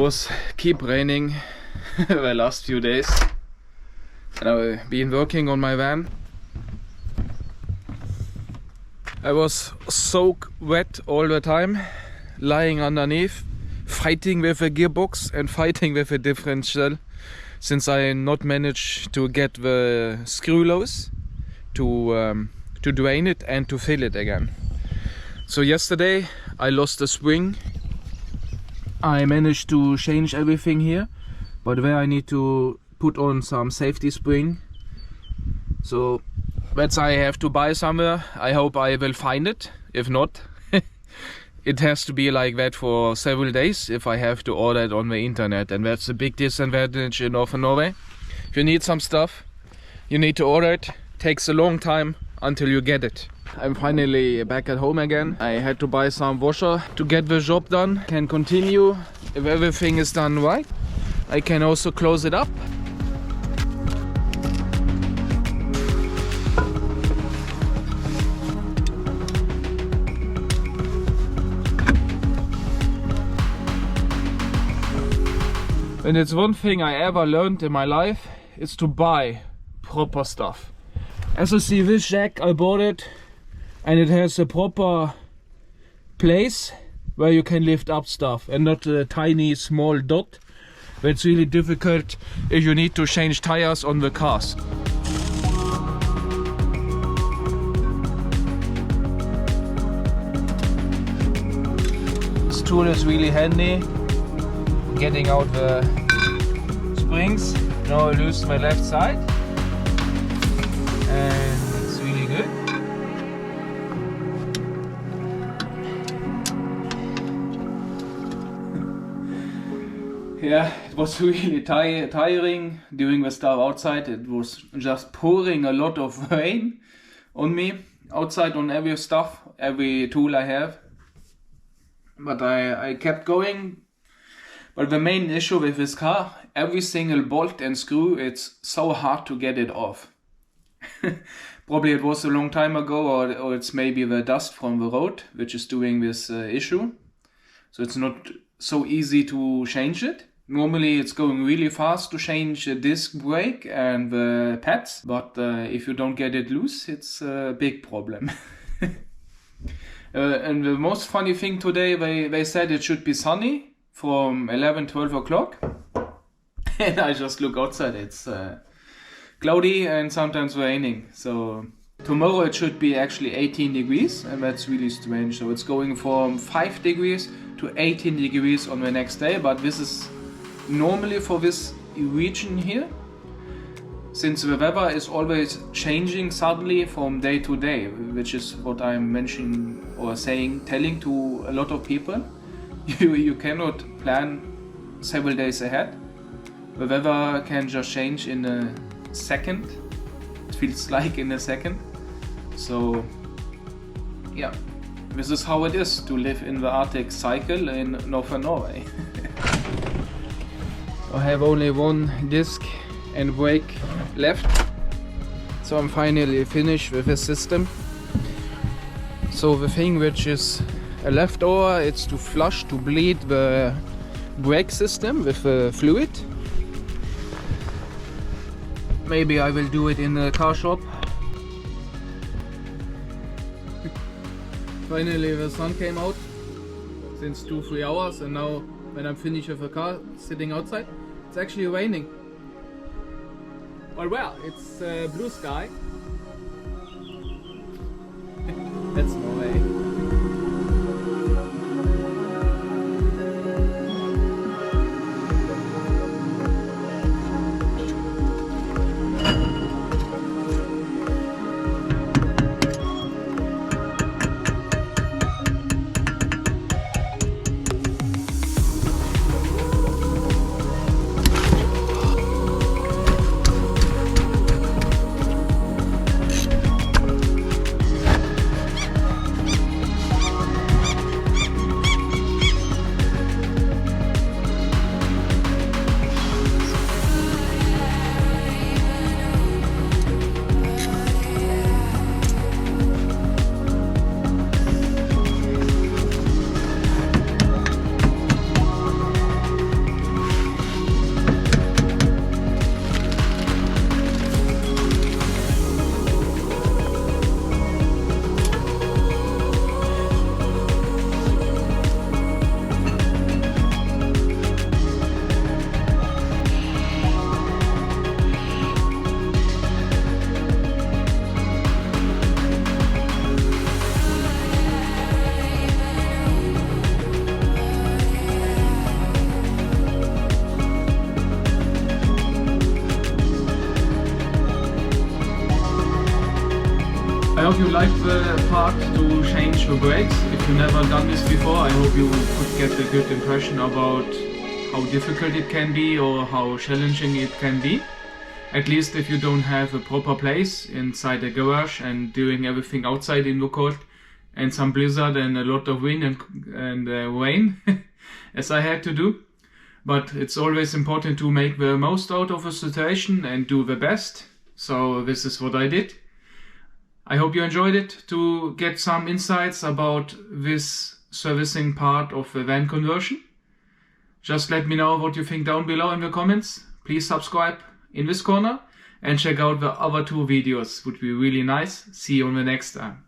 was keep raining the last few days, and I've been working on my van. I was soaked wet all the time, lying underneath, fighting with a gearbox and fighting with a differential, since I not managed to get the screw loose to drain it and to fill it again. So yesterday I lost the spring. I managed to change everything here, but where I need to put on some safety spring. So that's I have to buy somewhere. I hope I will find it. If not, it has to be like that for several days if I have to order it on the internet, and that's a big disadvantage in Northern Norway. If you need some stuff, you need to order it. Takes a long time until you get it. I'm finally back at home again. I had to buy some washer to get the job done. Can continue. If everything is done right, I can also close it up. And it's one thing I ever learned in my life, is to buy proper stuff. As you see, this jack, I bought it, and it has a proper place where you can lift up stuff and not a tiny small dot. It's really difficult if you need to change tires on the cars. This tool is really handy, getting out the springs. Now I loosen my left side, and it's really good. Yeah, it was really tiring doing the stuff outside. It was just pouring a lot of rain on me outside, on every stuff, every tool I have. But I kept going. But the main issue with this car, every single bolt and screw, it's so hard to get it off. Probably it was a long time ago, or it's maybe the dust from the road which is doing this issue. So it's not so easy to change it. Normally it's going really fast to change the disc brake and the pads, but if you don't get it loose, it's a big problem. And the most funny thing today, they said it should be sunny from 11-12 o'clock, and I just look outside, it's cloudy and sometimes raining. So tomorrow it should be actually 18 degrees, and that's really strange. So it's going from 5 degrees to 18 degrees on the next day, but this is normally for this region here, since the weather is always changing suddenly from day to day, which is what I'm mentioning or telling to a lot of people. You cannot plan several days ahead. The weather can just change in a second. It feels like in a second. So yeah, this is how it is to live in the Arctic cycle in Northern Norway. I have only one disc and brake left, so I'm finally finished with this system. So the thing which is a leftover, it's to flush, to bleed the brake system with fluid. Maybe I will do it in the car shop. Finally the sun came out since 2-3 hours, and now when I'm finished with the car sitting outside, it's actually raining. But well, it's blue sky. That's Norway. hope you liked the part to change the brakes. If you've never done this before, I hope you could get a good impression about how difficult it can be or how challenging it can be. At least if you don't have a proper place inside a garage and doing everything outside in the cold and some blizzard and a lot of wind and rain as I had to do. But it's always important to make the most out of a situation and do the best. So this is what I did. I hope you enjoyed it to get some insights about this servicing part of the van conversion. Just let me know what you think down below in the comments. Please subscribe in this corner and check out the other two videos. Would be really nice. See you on the next time.